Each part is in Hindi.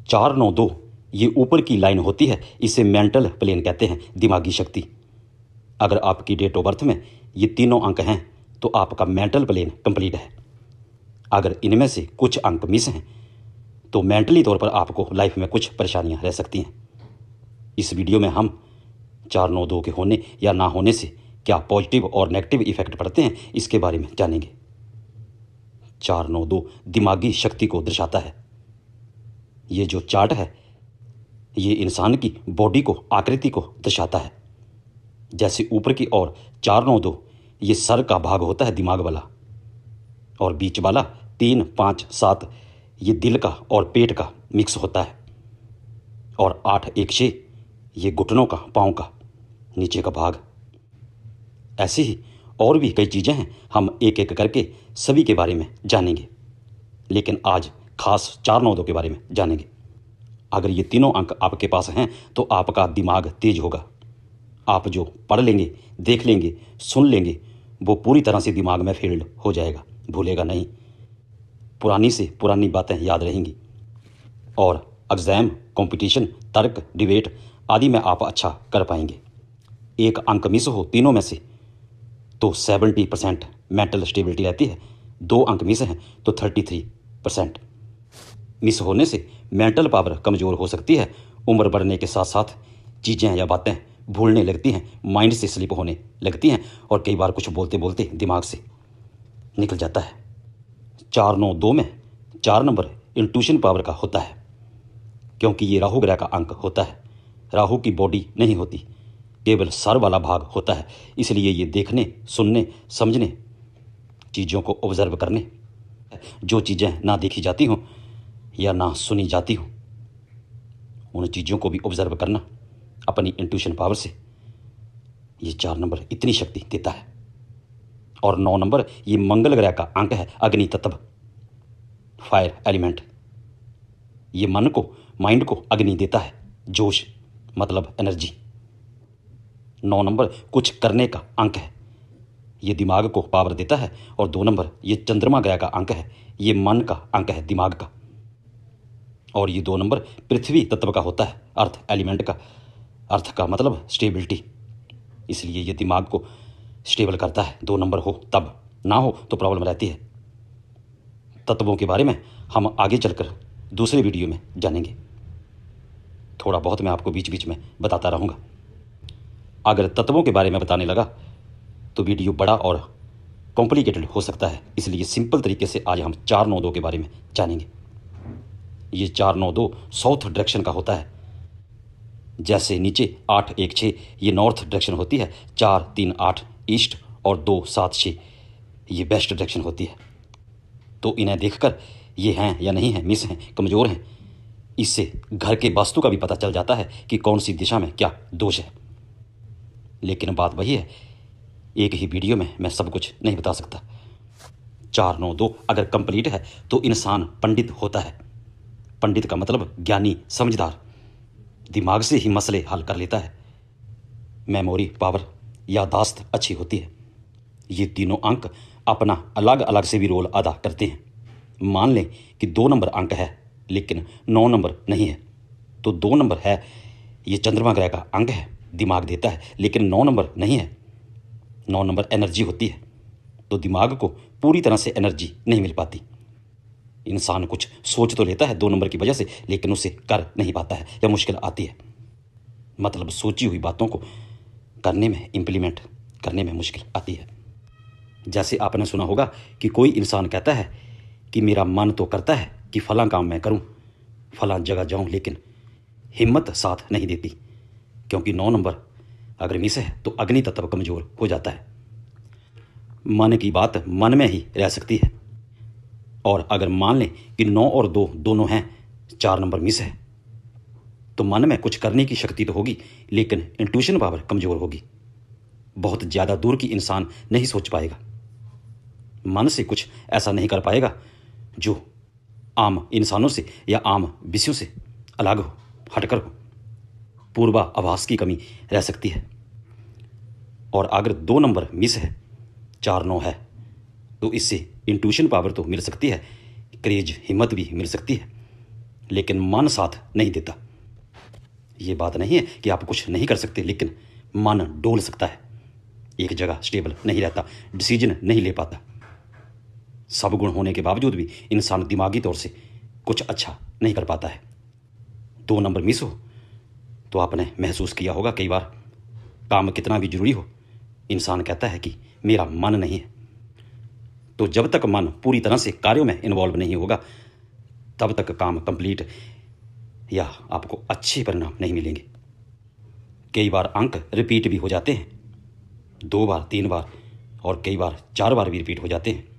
चार नौ दो ये ऊपर की लाइन होती है, इसे मेंटल प्लेन कहते हैं, दिमागी शक्ति। अगर आपकी डेट ऑफ बर्थ में ये तीनों अंक हैं तो आपका मेंटल प्लेन कंप्लीट है। अगर इनमें से कुछ अंक मिस हैं तो मेंटली तौर पर आपको लाइफ में कुछ परेशानियां रह सकती हैं। इस वीडियो में हम 492 के होने या ना होने से क्या पॉजिटिव और नेगेटिव इफेक्ट पड़ते हैं इसके बारे में जानेंगे। 492 दिमागी शक्ति को दर्शाता है। ये जो चार्ट है ये इंसान की बॉडी को, आकृति को दर्शाता है। जैसे ऊपर की ओर 492 ये सर का भाग होता है, दिमाग वाला, और बीच वाला 3 5 7 ये दिल का और पेट का मिक्स होता है, और 8 1 6 ये घुटनों का, पाँव का नीचे का भाग। ऐसे ही और भी कई चीज़ें हैं, हम एक एक करके सभी के बारे में जानेंगे, लेकिन आज खास 492 के बारे में जानेंगे। अगर ये तीनों अंक आपके पास हैं तो आपका दिमाग तेज होगा। आप जो पढ़ लेंगे, देख लेंगे, सुन लेंगे वो पूरी तरह से दिमाग में फील्ड हो जाएगा, भूलेगा नहीं। पुरानी से पुरानी बातें याद रहेंगी और एग्ज़ाम, कंपटीशन, तर्क, डिबेट आदि में आप अच्छा कर पाएंगे। एक अंक मिस हो तीनों में से तो 70% मेंटल स्टेबिलिटी रहती है। 2 अंक मिस हैं तो 33%। मिस होने से मेंटल पावर कमज़ोर हो सकती है। उम्र बढ़ने के साथ साथ चीज़ें या बातें भूलने लगती हैं, माइंड से स्लिप होने लगती हैं, और कई बार कुछ बोलते बोलते दिमाग से निकल जाता है। 492 में 4 नंबर इंट्यूशन पावर का होता है, क्योंकि ये राहु ग्रह का अंक होता है। राहु की बॉडी नहीं होती, केवल सर वाला भाग होता है। इसलिए ये देखने, सुनने, समझने, चीज़ों को ऑब्जर्व करने, जो चीज़ें ना देखी जाती हों या ना सुनी जाती हों उन चीज़ों को भी ऑब्जर्व करना अपनी इंट्यूशन पावर से, ये 4 नंबर इतनी शक्ति देता है। और 9 नंबर ये मंगल ग्रह का अंक है, अग्नि तत्व, फायर एलिमेंट। ये मन को, माइंड को अग्नि देता है, जोश मतलब एनर्जी। 9 नंबर कुछ करने का अंक है, ये दिमाग को पावर देता है। और 2 नंबर ये चंद्रमा ग्रह का अंक है, ये मन का अंक है, दिमाग का। और ये 2 नंबर पृथ्वी तत्व का होता है, अर्थ एलिमेंट का। अर्थ का मतलब स्टेबिलिटी, इसलिए ये दिमाग को स्टेबल करता है। 2 नंबर हो तब, ना हो तो प्रॉब्लम रहती है। तत्वों के बारे में हम आगे चलकर दूसरे वीडियो में जानेंगे। थोड़ा बहुत मैं आपको बीच बीच में बताता रहूँगा। अगर तत्वों के बारे में बताने लगा तो वीडियो बड़ा और कॉम्प्लिकेटेड हो सकता है, इसलिए सिंपल तरीके से आज हम 492 के बारे में जानेंगे। ये 492 साउथ डायरेक्शन का होता है। जैसे नीचे 8 1 6 ये नॉर्थ डायरेक्शन होती है, 4 3 8 ईस्ट और 2 7 6 ये वेस्ट डायरेक्शन होती है। तो इन्हें देखकर ये हैं या नहीं हैं, मिस हैं, कमज़ोर हैं, इससे घर के वास्तु का भी पता चल जाता है कि कौन सी दिशा में क्या दोष है। लेकिन बात वही है, एक ही वीडियो में मैं सब कुछ नहीं बता सकता। 492 अगर कंप्लीट है तो इंसान पंडित होता है। पंडित का मतलब ज्ञानी, समझदार, दिमाग से ही मसले हल कर लेता है। मेमोरी पावर, याददाश्त अच्छी होती है। ये तीनों अंक अपना अलग अलग से भी रोल अदा करते हैं। मान लें कि 2 नंबर अंक है लेकिन 9 नंबर नहीं है, तो 2 नंबर है, ये चंद्रमा ग्रह का अंक है, दिमाग देता है, लेकिन 9 नंबर नहीं है। 9 नंबर एनर्जी होती है, तो दिमाग को पूरी तरह से एनर्जी नहीं मिल पाती। इंसान कुछ सोच तो लेता है 2 नंबर की वजह से, लेकिन उसे कर नहीं पाता है या मुश्किल आती है। मतलब सोची हुई बातों को करने में, इम्प्लीमेंट करने में मुश्किल आती है। जैसे आपने सुना होगा कि कोई इंसान कहता है कि मेरा मन तो करता है कि फलां काम मैं करूं, फलां जगह जाऊं, लेकिन हिम्मत साथ नहीं देती, क्योंकि 9 नंबर अगर मिस है तो अग्नि तत्व कमज़ोर हो जाता है। मन की बात मन में ही रह सकती है। और अगर मान लें कि 9 और 2 दोनों हैं, 4 नंबर मिस है, तो मन में कुछ करने की शक्ति तो होगी, लेकिन इंट्यूशन पावर कमज़ोर होगी। बहुत ज़्यादा दूर की इंसान नहीं सोच पाएगा, मन से कुछ ऐसा नहीं कर पाएगा जो आम इंसानों से या आम विषयों से अलग हो, हटकर हो। पूर्वाभास की कमी रह सकती है। और अगर 2 नंबर मिस है, 4 9 है, तो इससे इंट्यूशन पावर तो मिल सकती है, क्रेज हिम्मत भी मिल सकती है, लेकिन मन साथ नहीं देता। ये बात नहीं है कि आप कुछ नहीं कर सकते, लेकिन मन डोल सकता है, एक जगह स्टेबल नहीं रहता, डिसीजन नहीं ले पाता। सब गुण होने के बावजूद भी इंसान दिमागी तौर से कुछ अच्छा नहीं कर पाता है। 2 नंबर मिस हो तो आपने महसूस किया होगा कई बार, काम कितना भी जरूरी हो, इंसान कहता है कि मेरा मन नहीं है। तो जब तक मन पूरी तरह से कार्यों में इन्वॉल्व नहीं होगा, तब तक काम कंप्लीट या आपको अच्छे परिणाम नहीं मिलेंगे। कई बार अंक रिपीट भी हो जाते हैं, 2 बार 3 बार और कई बार 4 बार भी रिपीट हो जाते हैं।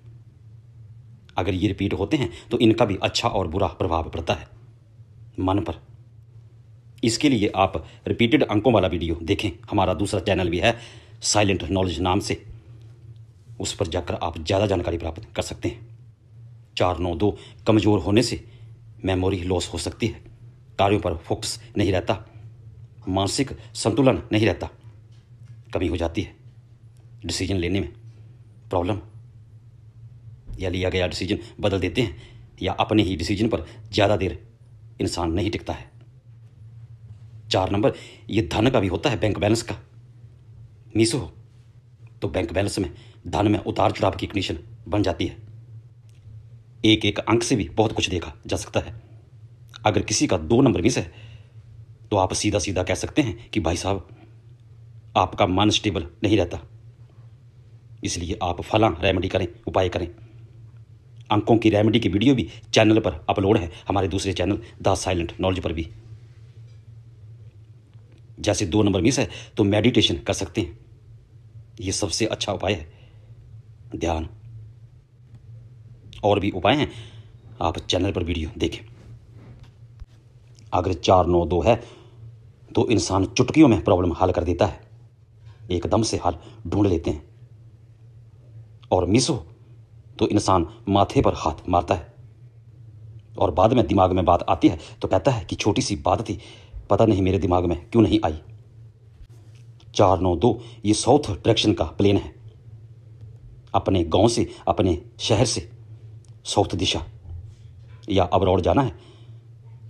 अगर ये रिपीट होते हैं तो इनका भी अच्छा और बुरा प्रभाव पड़ता है मन पर। इसके लिए आप रिपीटेड अंकों वाला वीडियो देखें। हमारा दूसरा चैनल भी है साइलेंट नॉलेज नाम से, उस पर जाकर आप ज़्यादा जानकारी प्राप्त कर सकते हैं। 492 कमज़ोर होने से मेमोरी लॉस हो सकती है, कार्यों पर फोकस नहीं रहता, मानसिक संतुलन नहीं रहता, कमी हो जाती है, डिसीजन लेने में प्रॉब्लम, या लिया गया डिसीजन बदल देते हैं, या अपने ही डिसीजन पर ज़्यादा देर इंसान नहीं टिकता है। 4 नंबर, ये धन का भी होता है, बैंक बैलेंस का। मिस हो तो बैंक बैलेंस में धन में उतार चढ़ाव की कंडीशन बन जाती है। एक एक अंक से भी बहुत कुछ देखा जा सकता है। अगर किसी का 2 नंबर मिस है तो आप सीधा सीधा कह सकते हैं कि भाई साहब, आपका मन स्टेबल नहीं रहता, इसलिए आप फलां रेमेडी करें, उपाय करें। अंकों की रेमेडी की वीडियो भी चैनल पर अपलोड है, हमारे दूसरे चैनल द साइलेंट नॉलेज पर भी। जैसे 2 नंबर मिस है तो मेडिटेशन कर सकते हैं, ये सबसे अच्छा उपाय है, ध्यान। और भी उपाय हैं, आप चैनल पर वीडियो देखें। अगर 492 है तो इंसान चुटकियों में प्रॉब्लम हल कर देता है, एकदम से हल ढूंढ लेते हैं। और मिस हो तो इंसान माथे पर हाथ मारता है और बाद में दिमाग में बात आती है तो कहता है कि छोटी सी बात थी, पता नहीं मेरे दिमाग में क्यों नहीं आई। 492 ये साउथ डायरेक्शन का प्लेन है। अपने गांव से, अपने शहर से साउथ दिशा, या अब्रॉड जाना है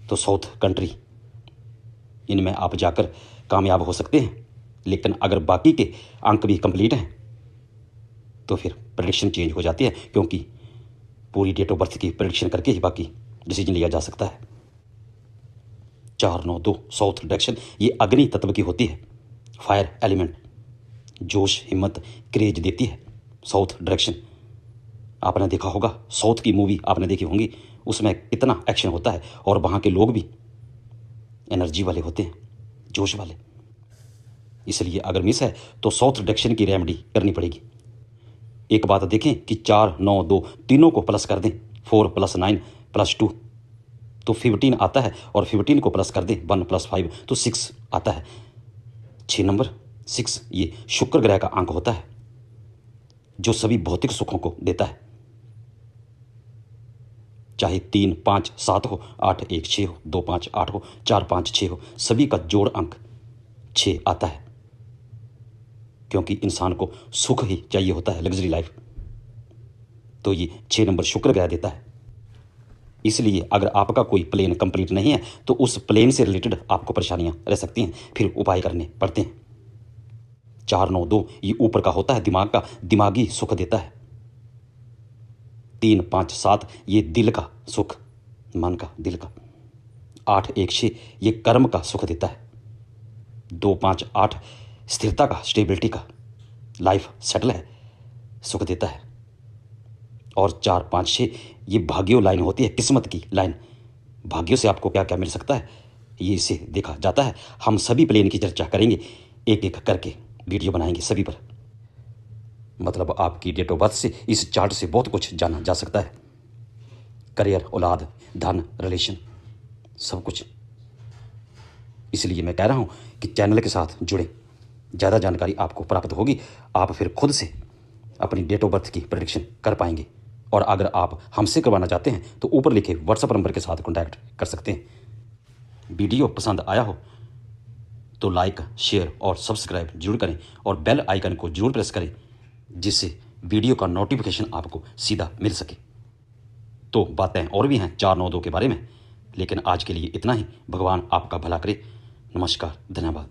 तो साउथ कंट्री, इनमें आप जाकर कामयाब हो सकते हैं। लेकिन अगर बाकी के अंक भी कंप्लीट हैं तो फिर प्रेडिक्शन चेंज हो जाती है, क्योंकि पूरी डेट ऑफ बर्थ की प्रेडिक्शन करके ही बाकी डिसीजन लिया जा सकता है। 492 साउथ डायरेक्शन ये अग्नि तत्व की होती है, फायर एलिमेंट, जोश हिम्मत क्रेज देती है साउथ डायरेक्शन। आपने देखा होगा, साउथ की मूवी आपने देखी होंगी, उसमें कितना एक्शन होता है और वहाँ के लोग भी एनर्जी वाले होते हैं, जोश वाले। इसलिए अगर मिस है तो साउथ डायरेक्शन की रेमेडी करनी पड़ेगी। एक बात देखें कि 4, 9, 2 तीनों को प्लस कर दें, 4 + 9 + 2 तो 15 आता है, और 15 को प्लस कर दें 1 + 5 तो 6 आता है। 6 नंबर 6 ये शुक्र ग्रह का अंक होता है, जो सभी भौतिक सुखों को देता है। चाहे 3, 5, 7 हो, 8, 1, 6 हो, 2, 5, 8 हो, 4, 5, 6 हो, सभी का जोड़ अंक 6 आता है, क्योंकि इंसान को सुख ही चाहिए होता है, लग्जरी लाइफ। तो ये 6 नंबर शुक्र ग्रह देता है। इसलिए अगर आपका कोई प्लेन कंप्लीट नहीं है तो उस प्लेन से रिलेटेड आपको परेशानियां रह सकती हैं, फिर उपाय करने पड़ते हैं। 492 ये ऊपर का होता है, दिमाग का, दिमागी सुख देता है। 3, 5, 7 ये दिल का सुख, मन का, दिल का। 8, 1, 6 ये कर्म का सुख देता है। 2, 5, 8 स्थिरता का, स्टेबिलिटी का, लाइफ सेटल है, सुख देता है। और 4, 5, 6 ये भाग्यों लाइन होती है, किस्मत की लाइन। भाग्यों से आपको क्या क्या मिल सकता है, ये इसे देखा जाता है। हम सभी प्लेन की चर्चा करेंगे, एक एक करके वीडियो बनाएंगे सभी पर। मतलब आपकी डेट ऑफ बर्थ से, इस चार्ट से बहुत कुछ जाना जा सकता है, करियर, औलाद, धन, रिलेशन, सब कुछ। इसलिए मैं कह रहा हूँ कि चैनल के साथ जुड़ें, ज़्यादा जानकारी आपको प्राप्त होगी, आप फिर खुद से अपनी डेट ऑफ बर्थ की प्रेडिक्शन कर पाएंगे। और अगर आप हमसे करवाना चाहते हैं तो ऊपर लिखे व्हाट्सएप नंबर के साथ कॉन्टैक्ट कर सकते हैं। वीडियो पसंद आया हो तो लाइक, शेयर और सब्सक्राइब जरूर करें, और बेल आइकन को जरूर प्रेस करें, जिससे वीडियो का नोटिफिकेशन आपको सीधा मिल सके। तो बातें और भी हैं 492 के बारे में, लेकिन आज के लिए इतना ही। भगवान आपका भला करे। नमस्कार, धन्यवाद।